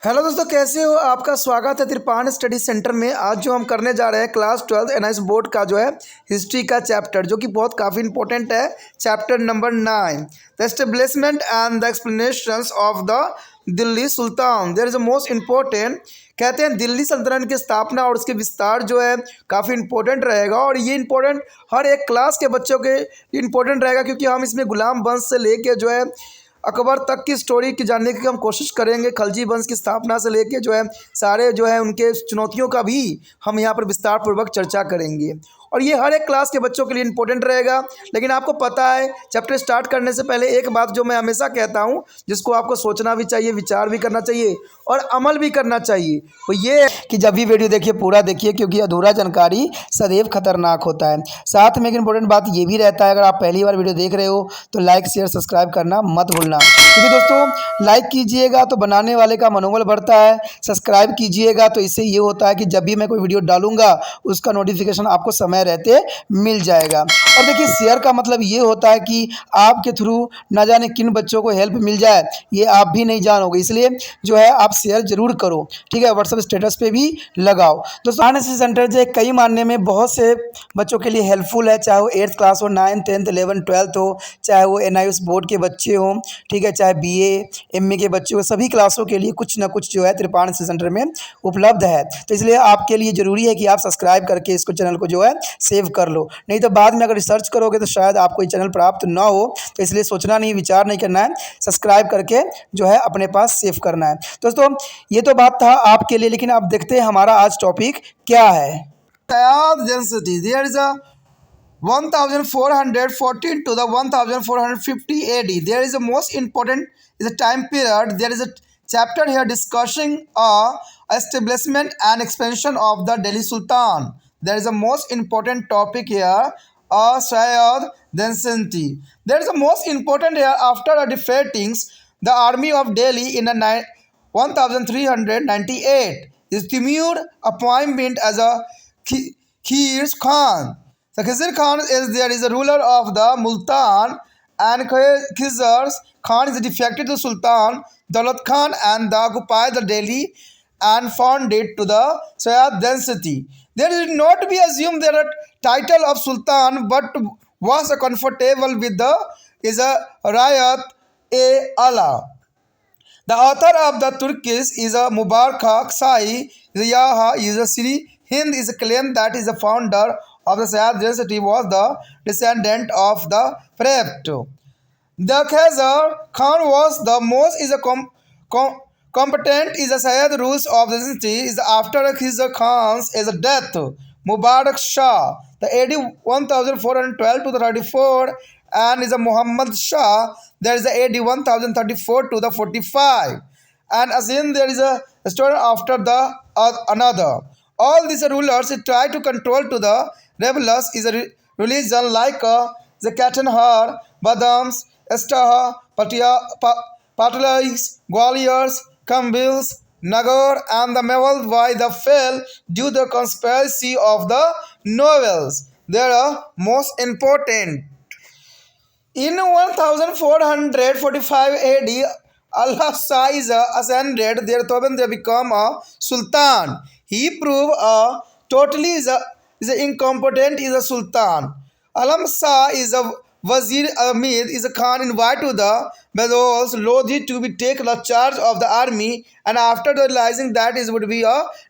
Hello दोस्तों, कैसे हो? आपका स्वागत है त्रिपाण स्टडी सेंटर में। आज जो हम करने जा रहे हैं क्लास 12 एनआईएस बोर्ड का जो है हिस्ट्री का चैप्टर, जो कि बहुत काफ़ी इंपॉर्टेंट है। Chapter number 9, the establishment and the explanations of the Delhi sultan. There is a most important. कहते हैं दिल्ली सल्तनत की स्थापना और उसके विस्तार जो है काफ़ी इंपॉर्टेंट रहेगा, और ये इंपॉर्टेंट हर एक क्लास के बच्चों के इंपॉर्टेंट रहेगा, क्योंकि हम इसमें गुलाम वंश से लेके जो है अकबर तक की स्टोरी की जानने की हम कोशिश करेंगे। खलजी वंश की स्थापना से लेके जो है सारे जो है उनके चुनौतियों का भी हम यहाँ पर विस्तार पूर्वक चर्चा करेंगे, और ये हर एक क्लास के बच्चों के लिए इंपॉर्टेंट रहेगा। लेकिन आपको पता है, चैप्टर स्टार्ट करने से पहले एक बात जो मैं हमेशा कहता हूँ, जिसको आपको सोचना भी चाहिए, विचार भी करना चाहिए और अमल भी करना चाहिए, वो ये है कि जब भी वीडियो देखिए पूरा देखिए, क्योंकि अधूरा जानकारी सदैव खतरनाक होता है। साथ में एक इंपॉर्टेंट बात ये भी रहता है, अगर आप पहली बार वीडियो देख रहे हो तो लाइक शेयर सब्सक्राइब करना मत भूलना, क्योंकि दोस्तों लाइक कीजिएगा तो बनाने वाले का मनोबल बढ़ता है, सब्सक्राइब कीजिएगा तो इससे ये होता है कि जब भी मैं कोई वीडियो डालूंगा उसका नोटिफिकेशन आपको समय रहते मिल जाएगा। और देखिए, शेयर का मतलब ये होता है कि आपके थ्रू न जाने किन बच्चों को हेल्प मिल जाए, ये आप भी नहीं जानोगे, इसलिए जो है आप शेयर जरूर करो, ठीक है। व्हाट्सएप स्टेटस पे भी लगाओ। दोस्तों एनआईएस सेंटर जो है कई मानने में बहुत से बच्चों के लिए हेल्पफुल है, चाहे वो 8th क्लास हो, 9th 10th 11th 12th हो, चाहे वो एनआईएस बोर्ड के बच्चे हों, ठीक है, चाहे बीए एमए के बच्चे हो, सभी क्लासों के लिए कुछ ना कुछ जो है त्रिपाण सेंटर में उपलब्ध है। तो इसलिए आपके लिए ज़रूरी है कि आप सब्सक्राइब करके इसको चैनल को जो है सेव कर लो, नहीं तो बाद में अगर रिसर्च करोगे तो शायद आपको ये चैनल प्राप्त ना हो। तो इसलिए सोचना नहीं, विचार नहीं करना है, सब्सक्राइब करके जो है अपने पास सेव करना है। दोस्तों ये तो बात था आपके लिए, लेकिन आप देखते हैं हमारा आज टॉपिक क्या है। Density, there is a 1414 to the 1450 AD. There is a most important is a time period. There is a chapter here discussing establishment and expansion of the Delhi Sultan. There is a most important topic here, Sayyid Dynasty. There is a most important here after defeating the army of Delhi in the 1398. Is Timur appointment as a Khir Khan. The Khizr Khan is a ruler of the Multan, and Khizr Khan is defected to Sultan Daulat Khan and occupied the Delhi and founded to the Sayyid dynasty. There is not to be assumed that a title of Sultan, but was comfortable with the is a Rayat a Allah. The author of the Turkish is a Mubarak Sai Yaha is a Sri Hind is a claim that is the founder of the Sayyid dynasty was the descendant of the Prefect. The Khazar Khan was the most is a competent is the Sayyid rules of the dynasty is after Khizar Khan's is a death. Mubarak Shah, the AD 1412 to the 34, and is a Muhammad Shah. There is a AD 1034 to the 45, and again there is a story after the another. All these rulers try to control to the rebels is a religion like the Katanhar, Badams, Estaha, Patlais, Gwaliors, Kambils, Nagor, and the Mewal by the fell due to the conspiracy of the novels. They are most important. In 1445 AD, Allah-Shah is ascended, therefore they become a sultan. He proved totally is incompetent is a sultan. Alam-Shah is a Wazir Ahmed is a Khan invited to the Bedouins Lodi to be take the charge of the army, and after realizing that it would be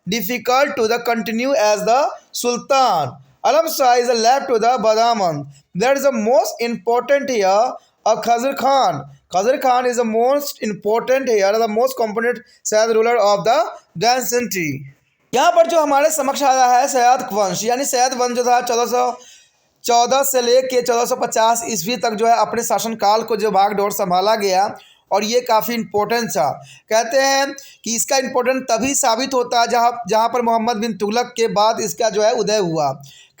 difficult to the continue as the sultan, Alam Shah is left to the Badaman. That is the most important here. Khazar Khan. Khazar Khan is the most important here, the most competent Sayyid ruler of the dynasty. यहाँ पर जो हमारे समक्ष आया है सैयद वंश, यानी सैयद वंश जो था 1414 से लेके 1450 ईस्वी तक जो है अपने शासनकाल को जो भागदौड़ संभाला गया, और ये काफ़ी इम्पोर्टेंट था। कहते हैं कि इसका इम्पोर्टेंट तभी साबित होता है जहाँ पर मोहम्मद बिन तुगलक के बाद इसका जो है उदय हुआ।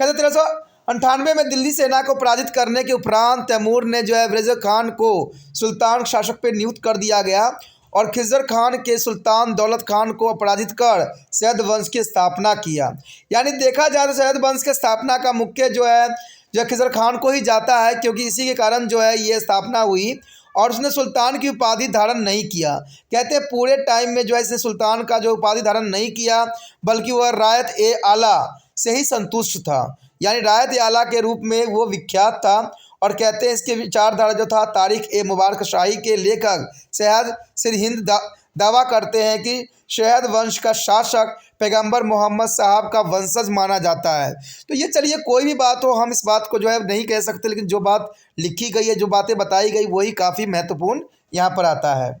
कहते 1398 में दिल्ली सेना को पराजित करने के उपरांत तैमूर ने जो है ब्रज खान को सुल्तान शासक पर नियुक्त कर दिया गया, और खिज़र खान के सुल्तान दौलत खान को पराजित कर सैयद वंश की स्थापना किया। यानी देखा जाए तो सैयद वंश की स्थापना का मुख्य जो है खिज़र खान को ही जाता है, क्योंकि इसी के कारण जो है ये स्थापना हुई। और उसने सुल्तान की उपाधि धारण नहीं किया। कहते हैं पूरे टाइम में जो है इसने सुल्तान का जो उपाधि धारण नहीं किया, बल्कि वह रायत ए आला से ही संतुष्ट था, यानी रायत ए आला के रूप में वो विख्यात था। और कहते हैं इसके विचारधारा जो था तारिक ए मुबारक शाही के लेखक शहद सिर हिंद दावा करते हैं कि शहद वंश का शासक पैगंबर मोहम्मद साहब का वंशज माना जाता है। तो ये चलिए कोई भी बात हो, हम इस बात को जो है नहीं कह सकते, लेकिन जो बात लिखी गई है, जो बातें बताई गई, वही काफ़ी महत्वपूर्ण यहाँ पर आता है।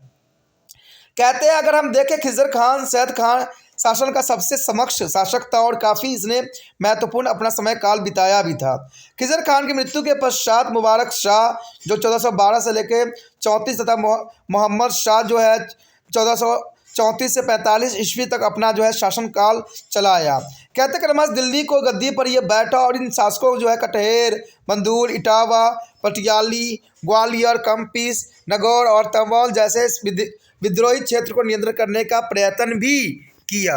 कहते हैं अगर हम देखें खिज़र खान सैयद खान शासन का सबसे समक्ष शासक था और काफ़ी इसने महत्वपूर्ण अपना समय काल बिताया भी था। खिज़र खान की मृत्यु के पश्चात मुबारक शाह जो 1412 से लेकर 34 तथा मोहम्मद शाह जो है 1434 से 45 ईस्वी तक अपना जो है शासनकाल चलाया। कहते क्रमश दिल्ली को गद्दी पर यह बैठा और इन शासकों जो है कटहेर, बंदूल, इटावा, पटियाली, ग्वालियर, कंपीस, नगौर और तंबौल जैसे विद्रोही क्षेत्र को नियंत्रण करने का प्रयत्न भी किया।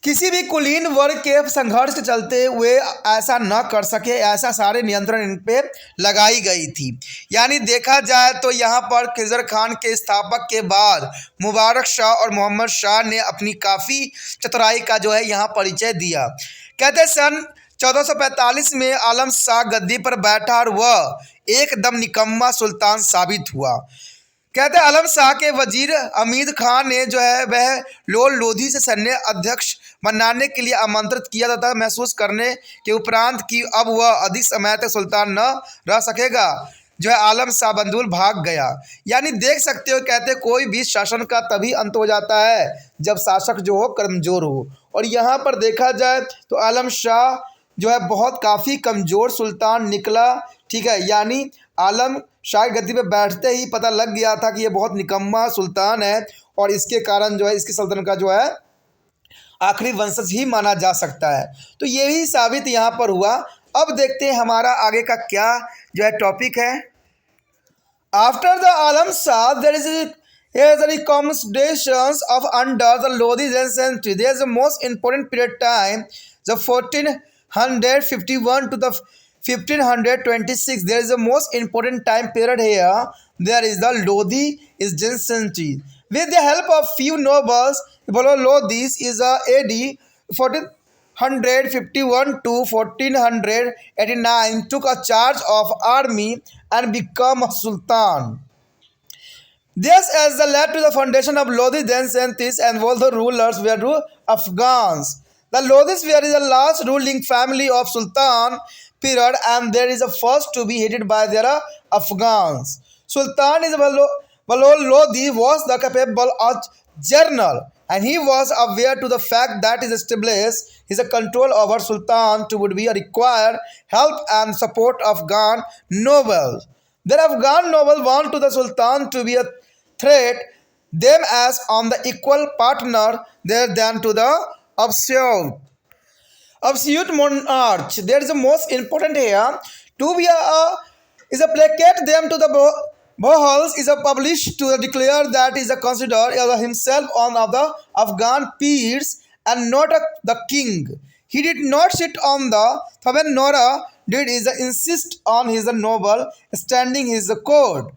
किसी भी कुलीन वर्ग के संघर्ष के चलते हुए ऐसा न कर सके, ऐसा सारे नियंत्रण इन पे लगाई गई थी। यानी देखा जाए तो यहाँ पर खिज़र खान के स्थापक के बाद मुबारक शाह और मोहम्मद शाह ने अपनी काफ़ी चतुराई का जो है यहाँ परिचय दिया। कहते सन 1445 में आलम शाह गद्दी पर बैठा और वह एकदम निकम्मा सुल्तान साबित हुआ। कहते हैं आलम शाह के वजीर हमीद खान ने जो है वह लोल लोधी से सैन्य अध्यक्ष बनाने के लिए आमंत्रित किया तथा महसूस करने के उपरांत कि अब वह अधिक समय तक सुल्तान न रह सकेगा, जो है आलम शाह बंदूल भाग गया। यानी देख सकते हो, कहते हैं कोई भी शासन का तभी अंत हो जाता है जब शासक जो हो कमज़ोर हो। और यहाँ पर देखा जाए तो आलम शाह जो है बहुत काफ़ी कमज़ोर सुल्तान निकला। ठीक है, यानी आलम शाह गद्दी पे बैठते ही पता लग गया था कि ये बहुत निकम्मा सुल्तान है और इसके कारण जो है इसकी सल्तनत का जो है आखिरी वंशज ही माना जा सकता है। तो ये ही साबित यहाँ पर हुआ। अब देखते हैं हमारा आगे का क्या जो है टॉपिक है। After the Alam Shah there is here the accommodations of under the Lodi century. There is the most important period time, the 1451 to the 1526. There is the most important time period here. There is the Lodi is century. With the help of few nobles, Lodi is a AD 1451 to 1489 took a charge of army and become a sultan. This as the led to the foundation of Lodi then centuries and all the rulers were to Afghans. The Lodis were the last ruling family of Sultan period and there is a first to be headed by their Afghans. Sultan is Balol Lodi was the capable of general and he was aware to the fact that his established his control over Sultan to would be required help and support of Afghan nobles. The Afghan nobles want to the Sultan to be a threat them as on the equal partner there than to the absolute monarch. There is the most important here to be is a placate them to the Bohals is a published to declare that is a consider himself one of the Afghan peers and not the king. He did not sit on the throne nor did is insist on his noble standing his court.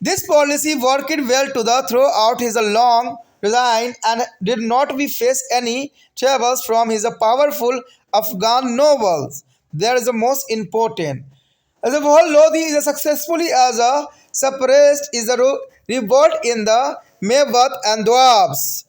This policy worked well to the throughout his long reign and did not we face any troubles from his powerful Afghan nobles. There is the most important. As a whole, Lodi is successfully as a suppressed is a revolt in the Mewat and Doabs.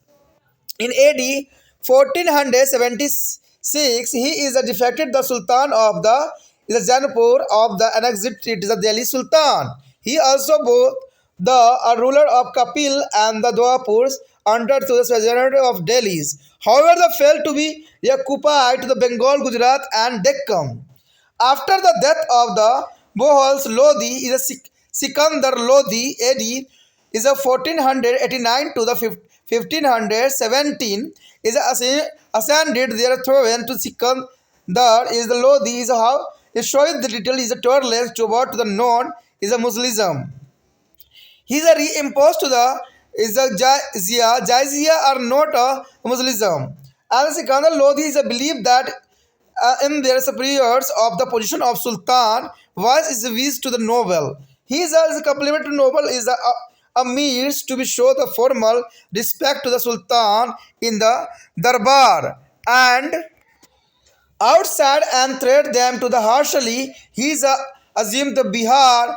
In AD 1476, he is defected the Sultan of the Janapur of the annexed the Delhi Sultan. He also both the ruler of Kapil and the Dwapurs under to the Sultanate of Delhi. However, they failed to be occupied to the Bengal, Gujarat and Deccan. After the death of the Bohals, Lodi is a Sikandar Lodi AD is a 1489 to the 1517 is ascended their throne to Sikandar is the Lodi is how it shows the detail is a tolerance toward to the known is a Muslim. He is a reimposed to the is a Jizya are not a Muslim. And Sikandar Lodi is a belief that in their superiors of the position of Sultan was is wished to the noble. His compliment to noble is a means to be show the formal respect to the Sultan in the Darbar and outside and threat them to the harshly. He is assumed the Bihar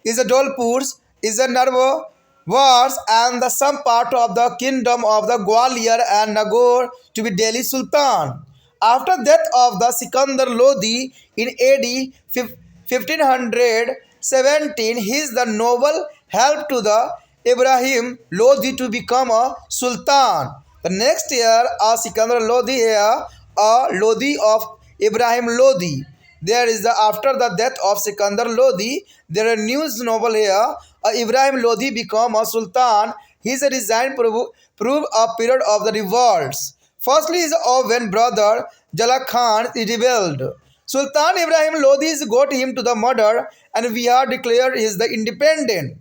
is a Dolpurs, is a Narvo wars and the some part of the kingdom of the Gwalior and Nagaur to be Delhi Sultan. After death of the Sikandar Lodi in AD 1517, his the noble helped to the Ibrahim Lodi to become a sultan. The next year, a Sikandar Lodi here, a Lodi of Ibrahim Lodi. There is the after the death of Sikandar Lodi, there are news novel here. Ibrahim Lodi become a sultan. His resign prove a period of the revolts. Firstly is when brother Jala Khan rebelled. Sultan Ibrahim Lodi got him to the murder and Bihar declared he is the independent.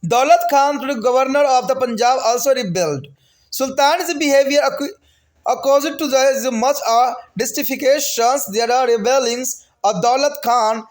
Daulat Khan, the governor of the Punjab, also rebelled. Sultan's behavior according to the much justifications. There are rebellings. Daulat Khan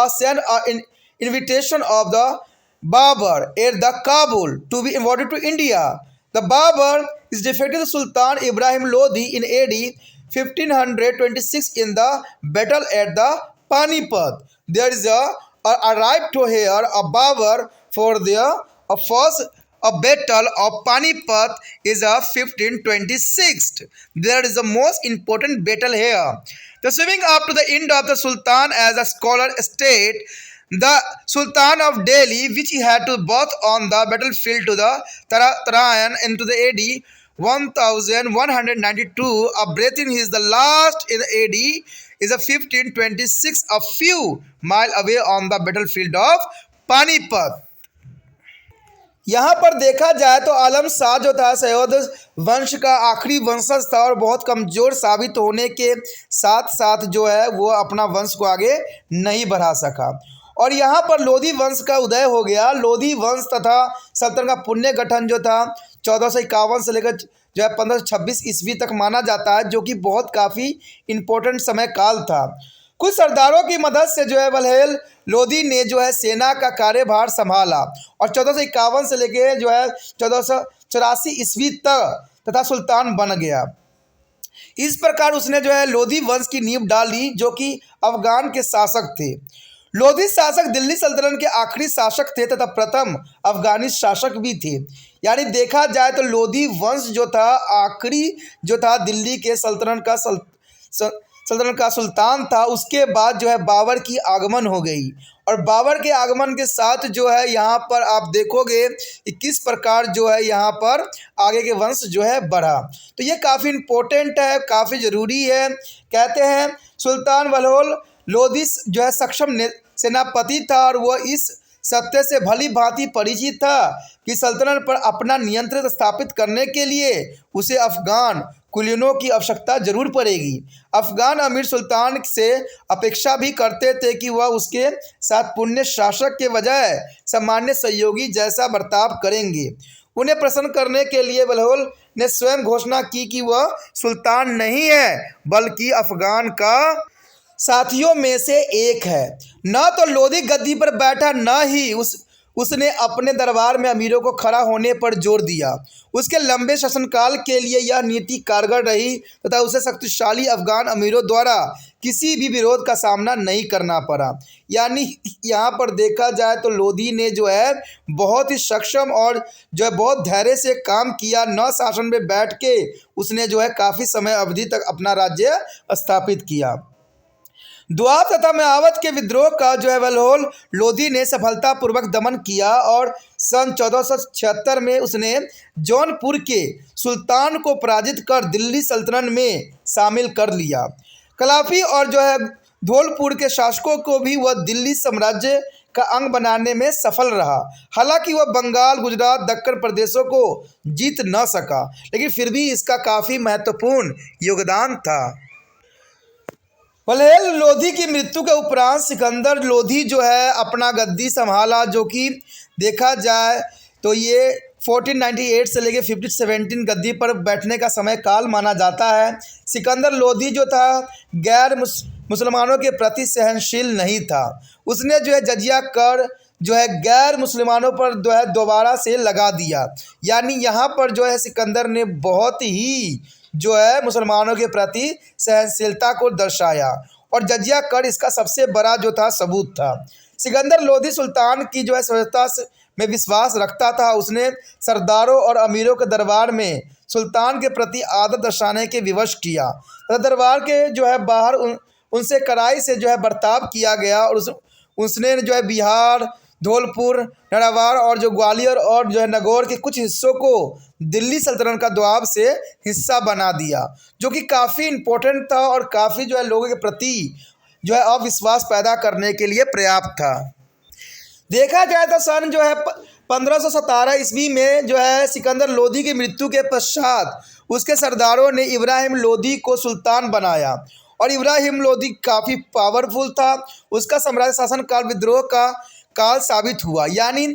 sent an invitation of the Babur at the Kabul to be invited to India. The Babur is defeated the Sultan Ibrahim Lodi in AD 1526 in the battle at the Panipat. There is a arrived to here a Babur for the first battle of Panipat is a 1526. There is the most important battle here. The swimming up to the end of the Sultan as a scholar state, the Sultan of Delhi, which he had to both on the battlefield to the Tarayan into the AD 1192, a breathing is the last in the AD is a 1526, a few mile away on the battlefield of Panipat. यहाँ पर देखा जाए तो आलम शाह जो था सैयद वंश का आखिरी वंशज था और बहुत कमज़ोर साबित होने के साथ साथ जो है वो अपना वंश को आगे नहीं बढ़ा सका और यहाँ पर लोधी वंश का उदय हो गया। लोधी वंश तथा सल्तनत का पुण्य गठन जो था 1451 से लेकर जो है 1526 ईस्वी तक माना जाता है, जो कि बहुत काफ़ी इम्पोर्टेंट समय काल था। कुछ सरदारों की मदद से जो है बलहेल लोधी ने जो है सेना का कार्यभार संभाला और 1451 से लेकर जो है 1484 ईस्वी तक तथा सुल्तान बन गया। इस प्रकार उसने जो है लोधी वंश की नींव डाली जो कि अफगान के शासक थे। लोधी शासक दिल्ली सल्तनत के आखिरी शासक थे तथा प्रथम अफगानी शासक भी थे। यानी देखा जाए तो लोधी वंश जो था आखिरी जो था दिल्ली के सल्तनत का सुल्तान था। उसके बाद जो है बाबर की आगमन हो गई और बाबर के आगमन के साथ जो है यहाँ पर आप देखोगे कि किस प्रकार जो है यहाँ पर आगे के वंश जो है बढ़ा। तो ये काफ़ी इम्पोर्टेंट है, काफ़ी ज़रूरी है। कहते हैं सुल्तान बलहोल लोधी जो है सक्षम सेनापति था और वह इस सत्य से भली भांति परिचित था कि सल्तनत पर अपना नियंत्रण स्थापित करने के लिए उसे अफगान कुलीनों की आवश्यकता जरूर पड़ेगी। अफगान अमीर सुल्तान से अपेक्षा भी करते थे कि वह उसके साथ पुण्य शासक के बजाय सामान्य सहयोगी जैसा बर्ताव करेंगे। उन्हें प्रसन्न करने के लिए बलहोल ने स्वयं घोषणा की कि वह सुल्तान नहीं है बल्कि अफगान का साथियों में से एक है। न तो लोधी गद्दी पर बैठा न ही उसने अपने दरबार में अमीरों को खड़ा होने पर जोर दिया। उसके लंबे शासनकाल के लिए यह नीति कारगर रही तथा उसे शक्तिशाली अफगान अमीरों द्वारा किसी भी विरोध का सामना नहीं करना पड़ा। यानी यहाँ पर देखा जाए तो लोधी ने जो है बहुत ही सक्षम और जो है बहुत धैर्य से काम किया। न शासन में बैठ के उसने जो है काफ़ी समय अवधि तक अपना राज्य स्थापित किया। द्वाब तथा मेवात के विद्रोह का जो है बलहोल लोधी ने सफलतापूर्वक दमन किया और सन 1476 में उसने जौनपुर के सुल्तान को पराजित कर दिल्ली सल्तनत में शामिल कर लिया। कलाफी और जो है धौलपुर के शासकों को भी वह दिल्ली साम्राज्य का अंग बनाने में सफल रहा। हालांकि वह बंगाल, गुजरात, दक्कन प्रदेशों को जीत न सका, लेकिन फिर भी इसका काफ़ी महत्वपूर्ण योगदान था। बलहेल लोधी की मृत्यु के उपरांत सिकंदर लोधी जो है अपना गद्दी संभाला, जो कि देखा जाए तो ये 1498 से लेके 1517 गद्दी पर बैठने का समय काल माना जाता है। सिकंदर लोधी जो था गैर मुसलमानों के प्रति सहनशील नहीं था। उसने जो है जजिया कर जो है गैर मुसलमानों पर जो है दोबारा से लगा दिया। यानी यहाँ पर जो है सिकंदर ने बहुत ही जो है मुसलमानों के प्रति सहनशीलता को दर्शाया और जजिया कर इसका सबसे बड़ा जो था सबूत था। सिकंदर लोधी सुल्तान की जो है स्वच्छता में विश्वास रखता था। उसने सरदारों और अमीरों के दरबार में सुल्तान के प्रति आदर दर्शाने के विवश किया। दरबार के जो है बाहर उनसे कड़ाई से जो है बर्ताव किया गया और उसने जो है बिहार, धौलपुर, नरवार और जो ग्वालियर और जो है नगौर के कुछ हिस्सों को दिल्ली सल्तनत का दबाव से हिस्सा बना दिया, जो कि काफ़ी इम्पोर्टेंट था और काफ़ी जो है लोगों के प्रति जो है अविश्वास पैदा करने के लिए पर्याप्त था। देखा जाए तो सन जो है 1517 ईस्वी में जो है सिकंदर लोधी की मृत्यु के पश्चात उसके सरदारों ने इब्राहिम लोधी को सुल्तान बनाया और इब्राहिम लोधी काफ़ी पावरफुल था। उसका साम्राज्य शासन काल विद्रोह का काल साबित हुआ। यानी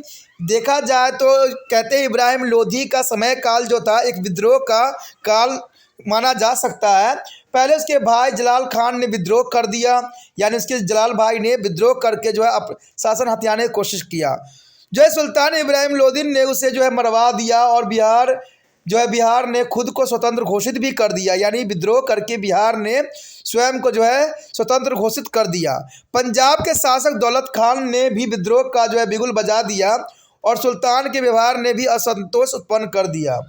देखा जाए तो कहते हैं इब्राहिम लोधी का समय काल जो था एक विद्रोह का काल माना जा सकता है। पहले उसके भाई जलाल खान ने विद्रोह कर दिया, यानी उसके जलाल भाई ने विद्रोह करके जो है शासन हथियाने की कोशिश किया। जो है सुल्तान इब्राहिम लोधी ने उसे जो है मरवा दिया और बिहार ने खुद को स्वतंत्र घोषित भी कर दिया। यानी विद्रोह करके बिहार ने स्वयं को जो है स्वतंत्र घोषित कर दिया। पंजाब के शासक दौलत खान ने भी विद्रोह का जो है बिगुल बजा दिया और सुल्तान के व्यवहार ने भी असंतोष उत्पन्न कर दिया।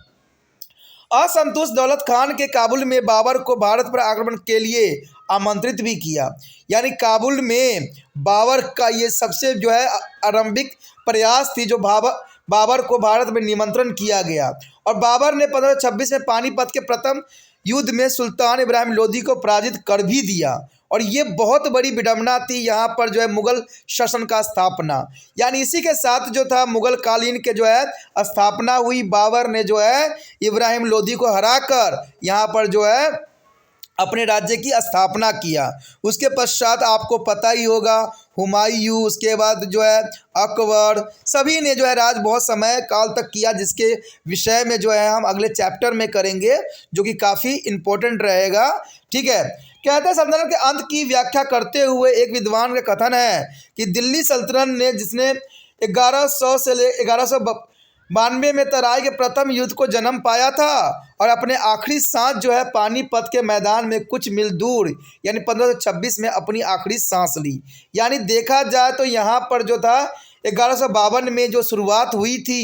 असंतुष्ट दौलत खान के काबुल में बाबर को भारत पर आक्रमण के लिए आमंत्रित भी किया। यानी काबुल में बाबर का ये सबसे जो है आरंभिक प्रयास थी जो बाबर को भारत में निमंत्रण किया गया और बाबर ने 1526 में पानीपत के प्रथम युद्ध में सुल्तान इब्राहिम लोधी को पराजित कर भी दिया और ये बहुत बड़ी विडंबना थी यहाँ पर जो है मुगल शासन का स्थापना। यानी इसी के साथ जो था मुगल कालीन के जो है स्थापना हुई। बाबर ने जो है इब्राहिम लोधी को हराकर यहाँ पर जो है अपने राज्य की स्थापना किया। उसके पश्चात आपको पता ही होगा हुमायूं, उसके बाद जो है अकबर, सभी ने जो है राज बहुत समय काल तक किया, जिसके विषय में जो है हम अगले चैप्टर में करेंगे जो कि काफ़ी इम्पोर्टेंट रहेगा। ठीक है, कहते हैं सल्तनत के अंत की व्याख्या करते हुए एक विद्वान का कथन है कि दिल्ली सल्तनत ने जिसने 1100 से 1192 में तराई के प्रथम युद्ध को जन्म पाया था और अपने आखिरी सांस जो है पानीपत के मैदान में कुछ मील दूर यानी 1526 में अपनी आखिरी सांस ली। यानी देखा जाए तो यहाँ पर जो था 1152 में जो शुरुआत हुई थी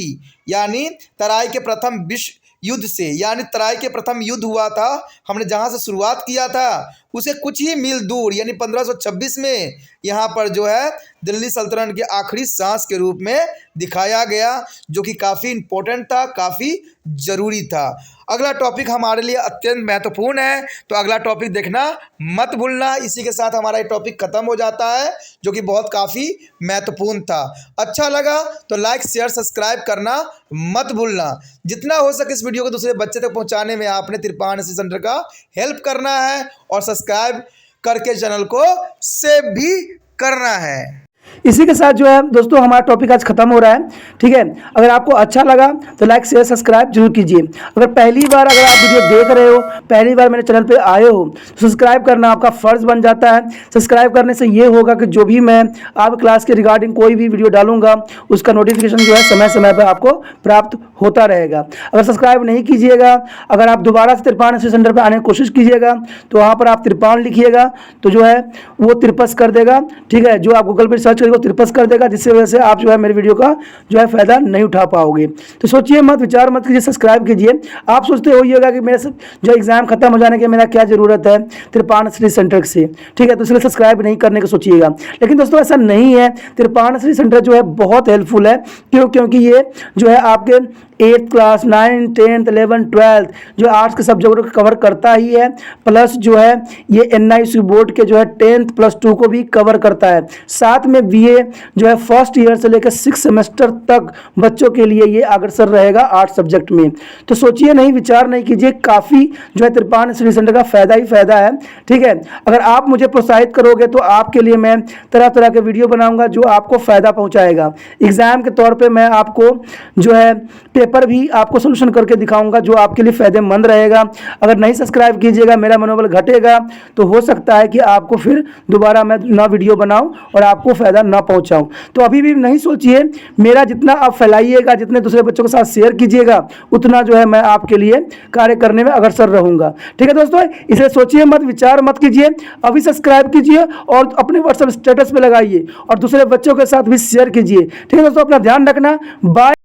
यानी तराई के प्रथम विश्व युद्ध से, यानी तराई के प्रथम युद्ध हुआ था, हमने जहाँ से शुरुआत किया था उसे कुछ ही मील दूर यानी 1526 में यहाँ पर जो है दिल्ली सल्तनत के आखिरी सांस के रूप में दिखाया गया, जो कि काफ़ी इम्पोर्टेंट था, काफ़ी ज़रूरी था। अगला टॉपिक हमारे लिए अत्यंत महत्वपूर्ण है, तो अगला टॉपिक देखना मत भूलना। इसी के साथ हमारा ये टॉपिक ख़त्म हो जाता है जो कि बहुत काफ़ी महत्वपूर्ण था। अच्छा लगा तो लाइक शेयर सब्सक्राइब करना मत भूलना। जितना हो सके इस वीडियो को दूसरे बच्चे तक पहुंचाने में आपने तिरपान एसएससी सेंटर का हेल्प करना है और सब्सक्राइब करके चैनल को सेव भी करना है। इसी के साथ जो है दोस्तों हमारा टॉपिक आज खत्म हो रहा है। ठीक है, अगर आपको अच्छा लगा तो लाइक शेयर सब्सक्राइब जरूर कीजिए। अगर पहली बार अगर आप वीडियो देख रहे हो, पहली बार मेरे चैनल पे आए हो तो सब्सक्राइब करना आपका फ़र्ज़ बन जाता है। सब्सक्राइब करने से ये होगा कि जो भी मैं आप क्लास के रिगार्डिंग कोई भी वीडियो डालूंगा उसका नोटिफिकेशन जो है समय समय पर आपको प्राप्त होता रहेगा। अगर सब्सक्राइब नहीं कीजिएगा, अगर आप दोबारा से तिरपान एसएससी सेंटर पर आने की कोशिश कीजिएगा तो वहाँ पर आप तिरपान लिखिएगा तो जो है वो तिरपस कर देगा। ठीक है, जो आप गूगल पर सर्च को तिरपस कर देगा, जिससे वजह से आप जो है मेरे वीडियो का जो है फायदा नहीं उठा पाओगे। तो सोचिए मत, विचार मत कीजिए, सब्सक्राइब कीजिए। आप सोचते होइएगा कि मेरे जो एग्जाम खत्म हो जाने के मेरा क्या ज़रूरत है तिरपान एसएससी सेंटर से। ठीक है, तो इसलिए सब्सक्राइब नहीं करने का सोचिएगा, लेकिन दोस्तों ऐसा नहीं है। तिरपान एसएससी सेंटर जो है बहुत हेल्पफुल है। क्योंकि ये जो है आपके 8th class 9th 10th 11th 12th जो आर्ट्स के सब्जेक्टों को कवर करता ही है, प्लस जो है ये NIC बोर्ड के जो है 10th+2 को भी कवर करता है। साथ में बीए जो है फर्स्ट ईयर से लेकर 6 सेमेस्टर तक बच्चों के लिए ये अग्रसर रहेगा 8 सब्जेक्ट में। तो सोचिए नहीं, विचार नहीं कीजिए, काफ़ी जो है त्रिपाण स्टडी सेंटर का फ़ायदा ही फ़ायदा है। ठीक है, अगर आप मुझे प्रोत्साहित करोगे तो आपके लिए मैं तरह तरह के वीडियो बनाऊंगा जो आपको फ़ायदा पहुंचाएगा। एग्ज़ाम के तौर पे मैं आपको जो है पेपर भी आपको सोल्यूशन करके दिखाऊंगा जो आपके लिए फ़ायदेमंद रहेगा। अगर नहीं सब्सक्राइब कीजिएगा, मेरा मनोबल घटेगा, तो हो सकता है कि आपको फिर दोबारा मैं ना वीडियो बनाऊं और आपको फ़ायदा ना पहुंचाऊं। तो अभी भी नहीं सोचिए, मेरा जितना आप फैलाइएगा, जितने दूसरे बच्चों के साथ शेयर कीजिएगा, उतना जो है मैं आपके लिए कार्य करने में अग्रसर रहूँगा। ठीक है दोस्तों, इसे सोचिए मत, विचार मत कीजिए, अभी सब्सक्राइब कीजिए और अपने व्हाट्सएप स्टेटस पे लगाइए और दूसरे बच्चों के साथ भी शेयर कीजिए। ठीक है दोस्तों, अपना ध्यान रखना। बाय।